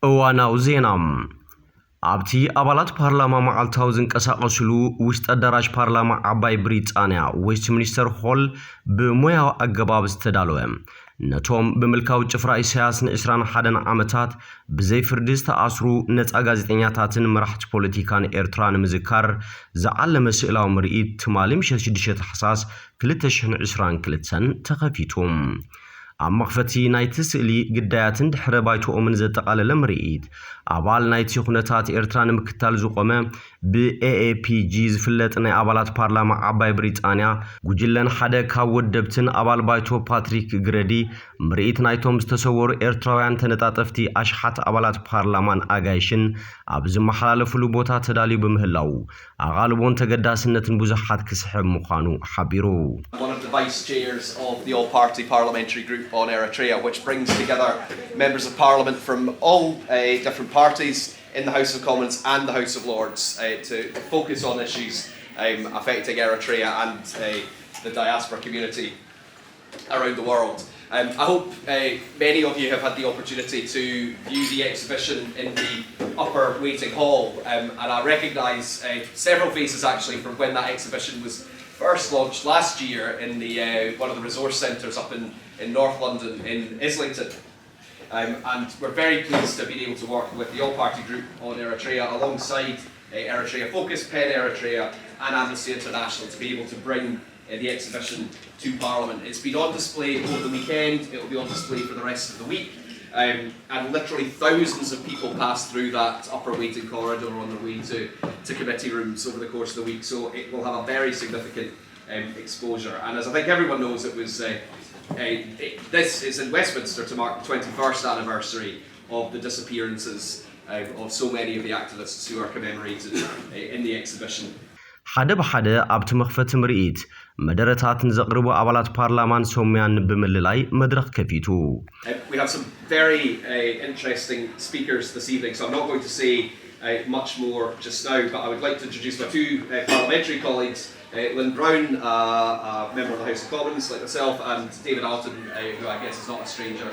እዋናው ዜናም ኣብቲ ኣባላት ፓርላማ መዓልታዊ ዝንቀሳቐስሉ ውሽጢ ኣዳራሽ ፓርላማ ዓባይ ብሪጣንያ ዌስትሚኒስተር ሆል ብሞያዊ ኣገባብ ዝተዳለወ ነቶም ብምልካው ጭፍራ ኢሳያስ ን21 ዓመታት ብዘይ ፍርዲ ዝተኣስሩ ነፃ ጋዜጠኛታትን መራሕቲ ፖለቲካን ኤርትራ ንምዝካር ዝዓለመ ስእላዊ ምርኢት ትማሊ 6 ታሕሳስ 2022 ተኸፊቱ ኣብ መኽፈቲ ናይቲ ስእሊ ግዳያትን ድሕረ ባይቶኦምን ዘጠቓለለ ምርኢት ኣባል ናይቲ ኩነታት ኤርትራ ንምክትታል ዝቆመ ብኤኤፒጂ ዝፍለጥ ናይ ኣባላት ፓርላማ ዓባይ ብሪጣንያ ጉጅለን ሓደ ካብ ወደብትን ኣባል ባይቶ ፓትሪክ ግረዲ ምርኢት ናይቶም ዝተሰወሩ ኤርትራውያን ተነጣጠፍቲ ኣሽሓት ኣባላት ፓርላማን ኣጋይሽን ኣብ ዝመሓላለፍሉ ቦታ ተዳልዩ በምህላው ኣቓልቦን ተገዳስነትን ብዙሓት ክስሕብ ምዃኑ ሓቢሩ Vice chairs of the all-party parliamentary group on Eritrea, which brings together members of parliament from all different parties in the House of Commons and the House of Lords to focus on issues affecting Eritrea and the diaspora community around the world. I hope many of you have had the opportunity to view the exhibition in the upper waiting hall, and I recognise several faces actually from when that exhibition was first launched last year in the one of the resource centres up in North London in Islington. And we're very pleased to be able to work with the all-party group on Eritrea alongside Eritrea Focus, PEN Eritrea and Amnesty International to be able to bring the exhibition to Parliament. It's been on display over the weekend, it will be on display for the rest of the week. And literally thousands of people pass through that upper waiting corridor on their way to committee rooms over the course of the week, so it will have a very significant exposure. And as I think everyone knows, it was this is in Westminster to mark the 21st anniversary of the disappearances of so many of the activists who are commemorated in the exhibition. ሓደ ብሓደ ኣብቲ መኽፈቲ ምርኢት መደረታትን ዘቕርቡ ኣባላት ፓርላማን ሶምያን ብምልላይ መድረኽ ከፊቱ We have some very interesting speakers this evening, so I'm not going to say much more just now, but I would like to introduce my two parliamentary colleagues, Lynn Brown, a member of the House of Commons like myself, and David Alton, who I guess is not a stranger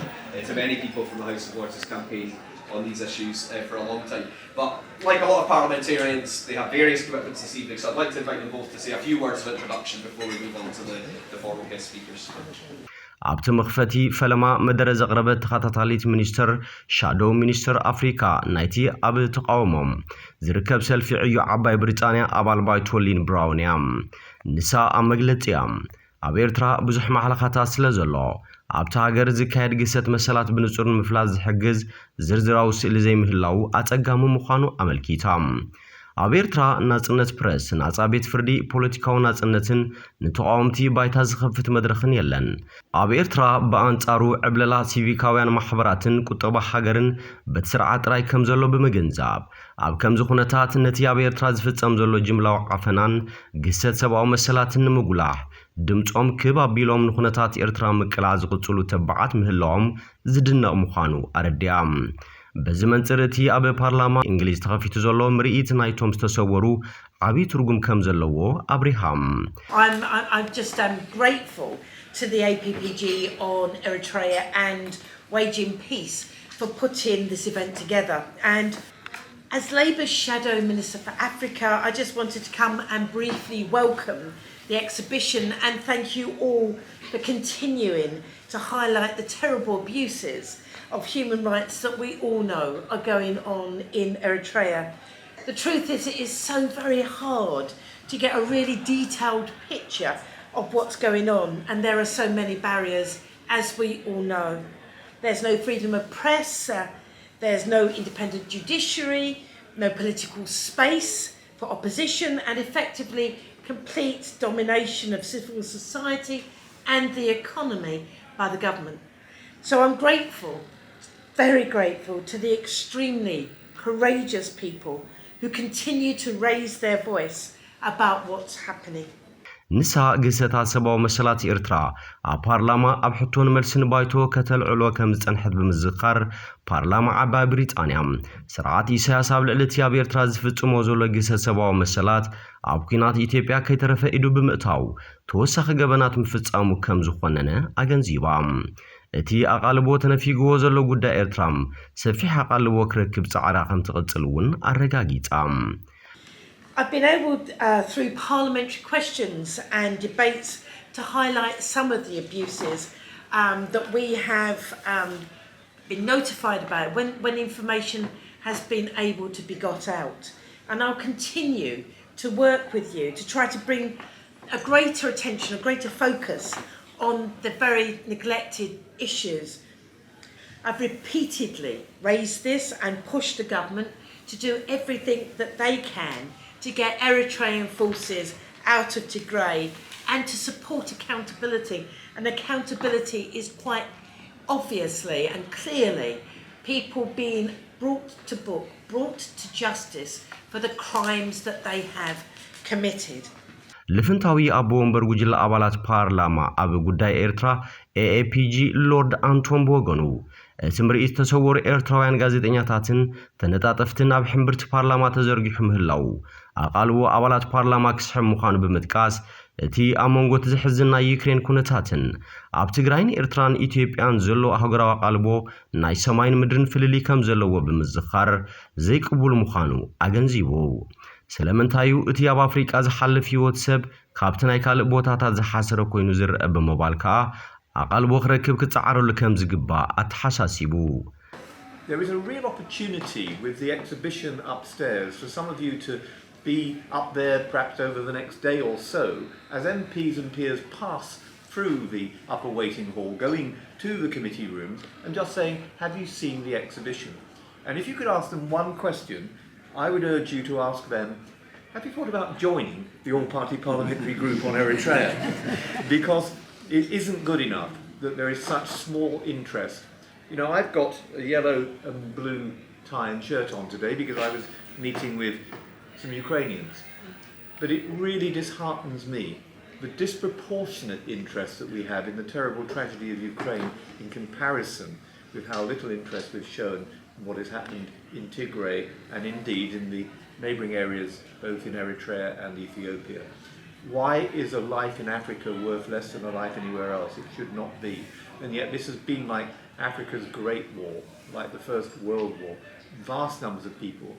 to many people from the House of Lords' campaign on these issues for a long time. But like a lot of parliamentarians, they have various commitments this evening, so I'd like to invite them both to say a few words of introduction before we move on to the formal guest speakers. ኣብቲ መኽፈቲ ፈለማ መደረ ዘቕረበት ተኸታታሊት ሚኒስተር ሻዶው ሚኒስተር ኣፍሪካ ናይቲ ኣብ ተቃውሞም ዝርከብ ሰልፊ ዕዮ ዓባይ ብሪጣንያ ኣባል ባይቶ ሊን ብራውን እያ ንሳ ኣብ መግለፂያ ኣብ ኤርትራ ብዙሕ ማዕለኻታት ስለ ዘሎ ኣብቲ ሃገር ዝካየድ ግህሰት መሰላት ብንጹር ንምፍላስ ዝሕግዝ ዝርዝራዊ ስእሊ ዘይምህላው ኣጸጋሚ ምዃኑ ኣመልኪታ ኣብ ኤርትራ ናጽነት ፕረስ ናጻ ቤት ፍርዲ ፖለቲካዊ ናጽነትን ንተቃውምቲ ባይታ ዝኸፍት መድረኽን የለን ኣብ ኤርትራ በኣንጻሩ ዕብለላ ሲቪካውያን ማሕበራትን ቁጠባ ሃገርን በቲ ስርዓት ጥራይ ከም ዘሎ ብምግንዛብ ኣብ ከምዚ ኩነታት ነቲ ኣብ ኤርትራ ዝፍጸም ዘሎ ጅምላዊ ዓፈናን ግህሰት ሰብኣዊ መሰላትን ንምጉላሕ ድምጾም ክብ ኣቢሎም ንኩነታት ኤርትራ ምቅላዕ ዝቕጽሉ ተባዓት ምህላዎም ዝድነቕ ምዃኑ ኣረድያ በዚህ መንጽርቲ ኣብ ፓርላማ እንግሊዝ ተኸፊቱ ዘሎ ምርኢት ናይቶም ዝተሰወሩ ዓቢ ትርጉም ከም ዘለዎ አብሪሃም I'm just grateful to the APPG on Eritrea and Waging Peace for putting this event together. And as Labour's Shadow Minister for Africa, I just wanted to come and briefly welcome the exhibition and thank you all for continuing to highlight the terrible abuses of human rights that we all know are going on in Eritrea. The truth is it is so very hard to get a really detailed picture of what's going on, and there are so many barriers, as we all know. There's no freedom of press, there's no independent judiciary, no political space for opposition, and effectively complete domination of civil society and the economy by the government. So I'm grateful, very grateful to the extremely courageous people who continue to raise their voice about what's happening. ንሳ ግህሰታት ሰብኣዊ መሰላት ኤርትራ ኣብ ፓርላማ ኣብ ሕቶን መልስን ባይቶ ከተልዕሎ ከም ዝጸንሐት ብምዝኻር ፓርላማ ዓባይ ብሪጣንያ ስርዓት ኢሳያስ ኣብ ልዕሊ እቲ ኣብ ኤርትራ ዝፍጽሞ ዘሎ ግህሰት ሰብኣዊ መሰላት ኣብ ኩናት ኢትዮጵያ ከይተረፈ ኢዱ ብምእታው ተወሳኺ ገበናት ምፍጻሙ ከም ዝኾነነ ኣገንዚባ እቲ ኣቃልቦ ተነፊግዎ ዘሎ ጉዳይ ኤርትራም ሰፊሕ ኣቃልቦ ክረክብ ጻዕራ ከም ትቕጽል እውን ኣረጋጊጻ I've been able through parliamentary questions and debates to highlight some of the abuses that we have been notified about when information has been able to be got out. And I'll continue to work with you to try to bring a greater attention, a greater focus on the very neglected issues. I've repeatedly raised this and pushed the government to do everything that they can to get Eritrean forces out of Tigray and to support accountability. And accountability is quite obviously and clearly people being brought to book, brought to justice for the crimes that they have committed. ልፍንታዊ አቦ ወንበር ጉጅለ አባላት ፓርላማ አብ ጉዳይ ኤርትራ ኤኤፒጂ ሎርድ አንቶን ቦገኑ ምርኢት ዝተሰወሩ ኤርትራውያን ጋዜጠኛታትን ተነጣጠፍትን ኣብ ሕምብርቲ ፓርላማ ተዘርጊሑ ምህላው ኣቃልቦ አባላት ፓርላማ ክስሕብ ምዃኑ ብምጥቃስ እቲ ኣብ መንጎ ዝሕዝና ዩክሬን ኩነታትን ኣብ ትግራይን ኤርትራን ኢትዮጵያን ዘሎ ኣህጉራዊ ኣቃልቦ ናይ ሰማይን ምድርን ፍልሊ ከም ዘለዎ ብምዝኻር ዘይቅቡል ምዃኑ ኣገንዚቡ ስለምንታዩ እቲ ኣብ ኣፍሪቃ ዝሓልፍ ህይወት ሰብ ካብቲ ናይ ካልእ ቦታታት ዝሓሰረ ኮይኑ ዝርአ ብምባልካ ኣቃልቦ ክረክብ ክጻዓረሉ ከም ዝግባእ ኣተሓሳሲቡ There is a real opportunity with the exhibition upstairs for some of you to be up there perhaps over the next day or so as MPs and peers pass through the upper waiting hall going to the committee rooms and just saying, have you seen the exhibition? And if you could ask them one question, I would urge you to ask them, have you thought about joining the all-party parliamentary group on Eritrea? Because it isn't good enough that there is such small interest. You know, I've got a yellow and blue tie and shirt on today because I was meeting with some Ukrainians. But it really disheartens me, the disproportionate interest that we have in the terrible tragedy of Ukraine in comparison with how little interest we've shown in what has happened in Tigray and indeed in the neighbouring areas both in Eritrea and Ethiopia. Why is a life in Africa worth less than a life anywhere else? It should not be. And yet this has been like Africa's Great War, like the First World War. Vast numbers of people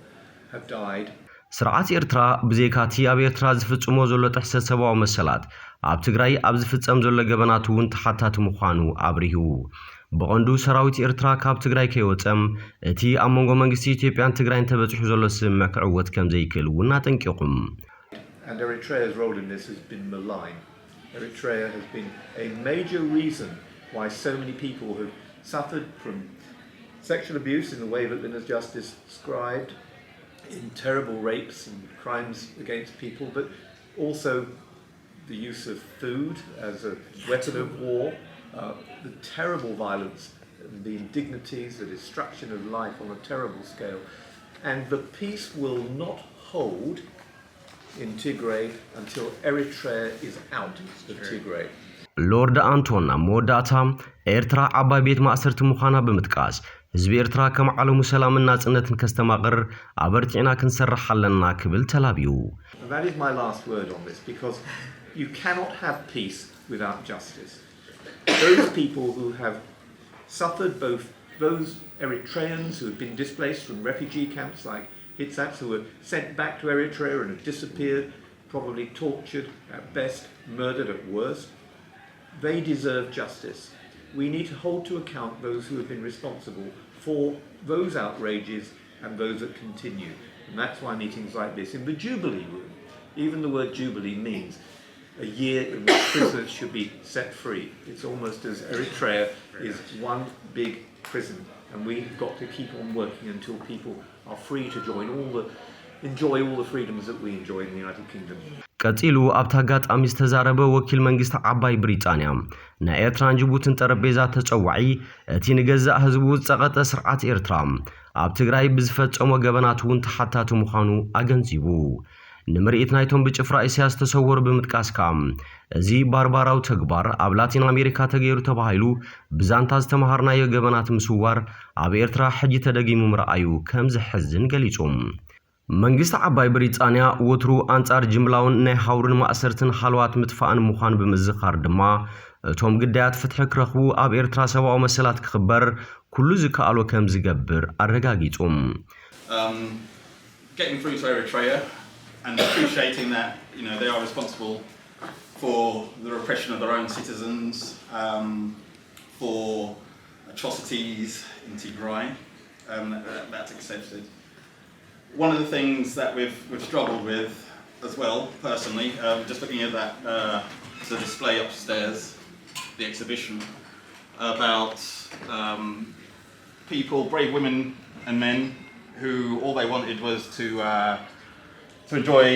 have died. ስርዓት ኤርትራ ብዘይካቲ ኣብ ኤርትራ ዝፍጽሞ ዘሎ ጥሕሰት ሰብኣዊ መሰላት ኣብ ትግራይ ኣብ ዝፍጸም ዘሎ ገበናት እውን ተሓታቲ ምዃኑ ኣብሪሁ በቀንዱ ሰራዊት ኤርትራ ካብ ትግራይ ከይወጸም እቲ ኣብ መንጎ መንግስቲ ኢትዮጵያን ትግራይን ተበጽሑ ዘሎ ስምምዕ ክዕወት ከም ዘይክእል እውን አጠንቂቁም And Eritrea's role in this has been malign. Eritrea has been a major reason why so many people have suffered from sexual abuse in the way that Linda's Justice described, in terrible rapes and crimes against people, but also the use of food as a weapon of war, the terrible violence, the indignities, the destruction of life on a terrible scale. And the peace will not hold in Tigray until Eritrea is out of Tigray. Lord Anton ሞዳታ ኤርትራ ዓባይ ቤት ማእሰርቲ ምዃና ብምጥቃስ ህዝቢ ኤርትራ ከም ዓለሙ ሰላምን ናጽነትን ከስተማቅር አበርቲና ክንሰርሕ ኣለና ክብል ተላቢዩ That is my last word on this because you cannot have peace without justice. Those people who have suffered, both those Eritreans who have been displaced from refugee camps like Hitsats who were sent back to Eritrea and have disappeared, probably tortured at best, murdered at worst, they deserve justice. We need to hold to account those who have been responsible for those outrages and those that continue. And that's why meetings like this in the Jubilee room, even the word Jubilee means a year in which prisoners should be set free. It's almost as Eritrea is one big prison and we've got to keep on working until people are free to enjoy all the freedoms that we enjoy in the United Kingdom. ቀፂሉ ኣብታ ጋጣሚ ዝተዛረበ ወኪል መንግስቲ ዓባይ ብሪጣንያ ናይ ኤርትራን ጅቡትን ጠረጴዛ ተጸዋዒ እቲ ንገዛእ ህዝቡ ዝጸቐጠ ስርዓት ኤርትራ ኣብ ትግራይ ብዝፈጸሞ ገበናት እውን ተሓታቲ ምዃኑ ኣገንዚቡ ንምርኢት ናይቶም ብጭፍራ እስያ ዝተሰወሩ ብምጥቃስካ እዚ ባርባራው ተግባር ኣብ ላቲን አሜሪካ ተገይሩ ተባሂሉ ብዛንታ ዝተማሃርናዮ ገበናት ምስዋር ኣብ ኤርትራ ሕጂ ተደጊሙ ምርኣዩ ከም ዝሕዝን ገሊጹም መንግስት ዓባይ ብሪጣንያ ወትሩ አንጻር ጅምላውን ናይ ሃውርን ማእሰርትን ሓልዋት ምጥፋእን ምዃን ብምዝኻር ድማ እቶም ግዳያት ፍትሕ ክረኽቡ ኣብ ኤርትራ ሰብኣዊ መሰላት ክኽበር ኩሉ ዝከኣሎ ከም ዝገብር ኣረጋጊጹም getting through to Eritrea and appreciating that they are responsible for the repression of their own citizens, for atrocities in Tigray. That's accepted. One of the things that we've struggled with as well, personally, just looking at that the display upstairs, the exhibition about people, brave women and men, who all they wanted was to enjoy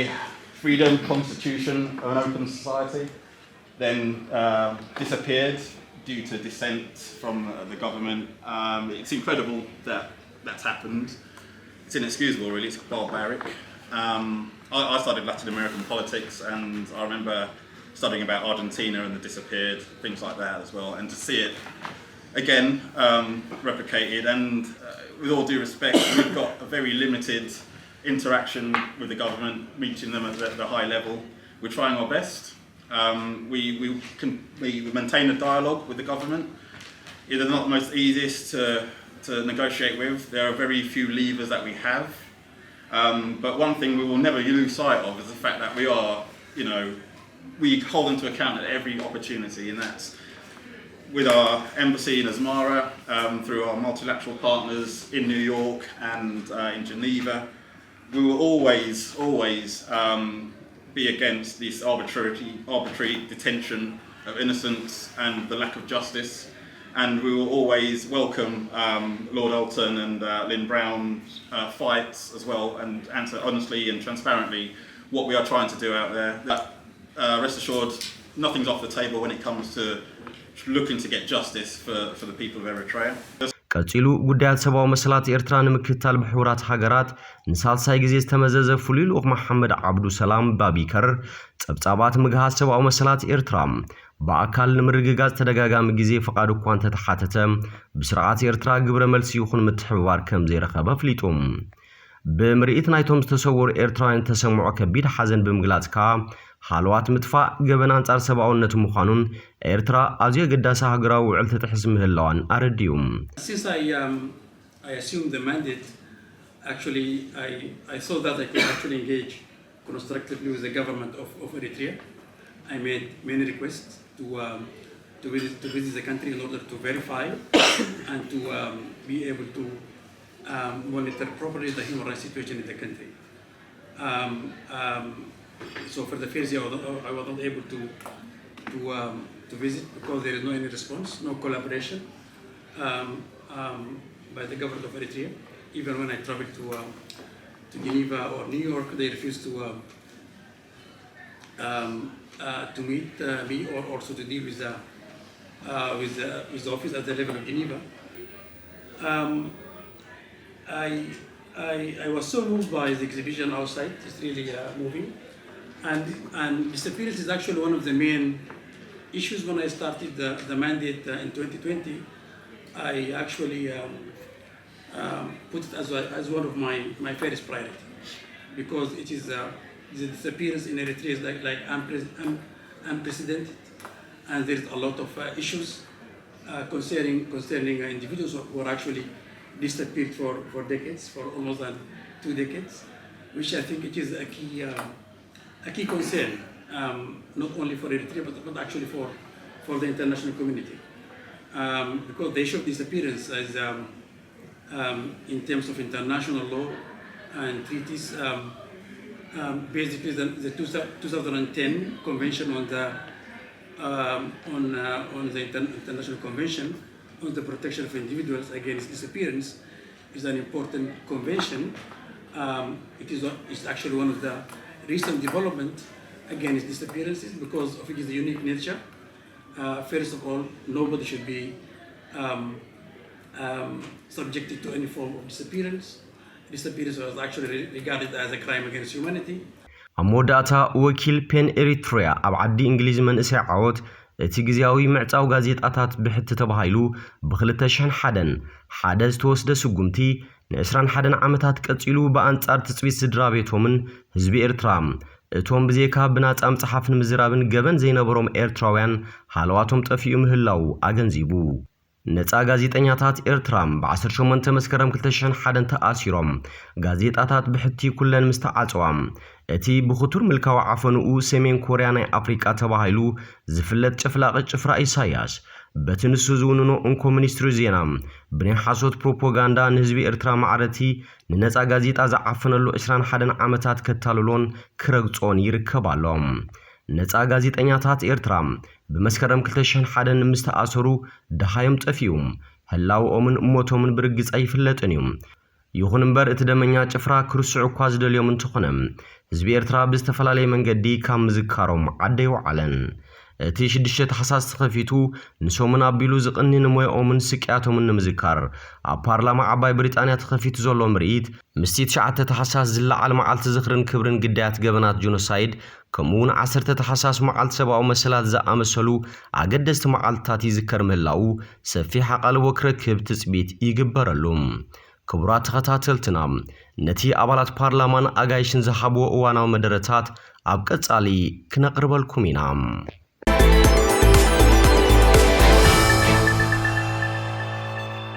freedom, constitution, of an open society, then disappeared due to dissent from the government. It's incredible that that's happened. It's inexcusable, really. It's barbaric. I studied Latin American politics, and I remember studying about Argentina and the disappeared, things like that as well. And to see it again replicated, and with all due respect, we've got a very limited interaction with the government, meeting them at the high level. We're trying our best. We maintain a dialogue with the government. They're not the most easiest to negotiate with. There are very few levers that we have. But one thing we will never lose sight of is the fact that we hold them to account at every opportunity, and that's with our embassy in Asmara, through our multilateral partners in New York and in Geneva. We will always be against this arbitrary detention of innocents and the lack of justice. And we will always welcome Lord Alton and Lynn Brown's fights as well, and answer honestly and transparently what we are trying to do out there. Rest assured, nothing's off the table when it comes to looking to get justice for the people of Eritrea. ቀፂሉ ጉዳያት ሰብኣዊ መሰላት ኤርትራ ንምክትታል ብሕቡራት ሃገራት ንሳልሳይ ግዜ ዝተመዘዘ ፍሉይ ልኡኽ መሐመድ ዓብዱ ሰላም ባቢከር ጸብጻባት ምግሃዝ ሰብኣዊ መሰላት ኤርትራ በአካል ንምርግጋዝ ተደጋጋሚ ጊዜ ፈቃድ እኳ እንተተሓተተ ብስርዓት ኤርትራ ግብረ መልሲ ይኹን ምትሕብባር ከም ዘይረኸበ ፍሊጡም ብምርኢት ናይቶም ዝተሰወሩ ኤርትራውያን ተሰምዖ ከቢድ ሓዘን ብምግላጽካ ሓልዋት ምጥፋእ ገበና አንጻር ሰብኣውነት ምዃኑን ኤርትራ ኣዝዮ ገዳሳ ሃገራዊ ውዕል ተጥሕዝ ምህላዋን ኣረዲዩም Since I assumed the mandate, actually I saw that I could actually engage constructively with the government of Eritrea. I made many requests to visit the country in order to verify and to be able to monitor properly the human rights situation in the country. So for the first year, I was not able to visit because there is no any response, no collaboration by the government of Eritrea. Even when I traveled to Geneva or New York, they refused to meet me or also to deal with the office at the level of Geneva. I was so moved by the exhibition outside. It's really moving. And disappearance is actually one of the main issues. When I started the mandate in 2020, I actually put it as one of my first priority, because it is the disappearance in Eritrea is like unprecedented, and there is a lot of issues concerning individuals who are actually disappeared for decades, for almost 2 decades, which I think it is a key concern, not only for Eritrea but actually for the international community, because the issue of disappearance is in terms of international law and treaties. Basically, the 2010 Convention on the International Convention on the Protection of Individuals Against Disappearance is an important convention. It's actually one of the recent development against disappearances because of its unique nature. First of all, nobody should be subjected to any form of disappearance. Disappearance was actually regarded as a crime against humanity. ኣሞዳእታ ወኪል ፔን ኤሪትሪያ ኣብ ዓዲ እንግሊዝ መንእሰይ ዓወት እቲ ግዜያዊ ምዕጻው ጋዜጣታት ብሕቲ ተባሂሉ ብ2001 ሓደ ዝተወስደ ስጉምቲ ን21 ዓመታት ቀጺሉ በአንጻር ትጽቢት ስድራ ቤቶምን ህዝቢ ኤርትራ እቶም ብዜካ ብናጻ መጽሓፍን ምዝራብን ገበን ዘይነበሮም ኤርትራውያን ሃለዋቶም ጠፊኡ ምህላው አገንዚቡ ነፃ ጋዜጠኛታት ኤርትራም በ18 መስከረም 2001 ተኣሲሮም ጋዜጣታት ብሕቲ ኩለን ምስተዓጽዋም እቲ ብኹቱር ምልካው ዓፈንኡ ሰሜን ኮርያ ናይ አፍሪካ ተባሂሉ ዝፍለጥ ጭፍላቅ ጭፍራ ኢሳያስ በትንሱ ዝውንኖ እንኮ ሚኒስትሪ ዜና ብናይ ሓሶት ፕሮፓጋንዳ ንህዝቢ ኤርትራ ማዕረቲ ንነፃ ጋዜጣ ዝዓፈነሉ 21 ዓመታት ከታልሎን ክረግጾን ይርከባሎም ነፃ ጋዜጠኛታት ኤርትራ በመስከረም 2001 ምስተኣሰሩ ደሃዮም ጠፊዮም ህላውኦምን ሞቶምን ብርግጽ አይፍለጥን እዮም ይኹን እምበር እቲ ደመኛ ጭፍራ ክርስዑ እኳ ዝደልዮም እንትኾነም ህዝቢ ኤርትራ ብዝተፈላለየ መንገዲ ካብ ምዝካሮም ዓደዩ ዓለን እቲ 6 ተሓሳስ ተኸፊቱ ንሶምን አቢሉ ዝቕኒን ሞዮምን ስቅያቶምን ንምዝካር ኣብ ፓርላማ ዓባይ ብሪጣንያ ተኸፊቱ ዘሎ ምርኢት ምስቲ 9 ተሓሳስ ዝለዓል መዓልቲ ዝኽርን ክብርን ግዳያት ገበናት ጆኖሳይድ ከምኡውን 10 ተሓሳስ መዓልቲ ሰብኣዊ መሰላት ዝኣመሰሉ ኣገደስቲ መዓልትታት ይዝከር ምህላው ሰፊሕ ኣቓልቦ ክረክብ ትጽቢት ይግበረሉ ክቡራት ተኸታተልትና ነቲ ኣባላት ፓርላማን ኣጋይሽን ዝሃብዎ እዋናዊ መደረታት ኣብ ቀጻሊ ክነቕርበልኩም ኢና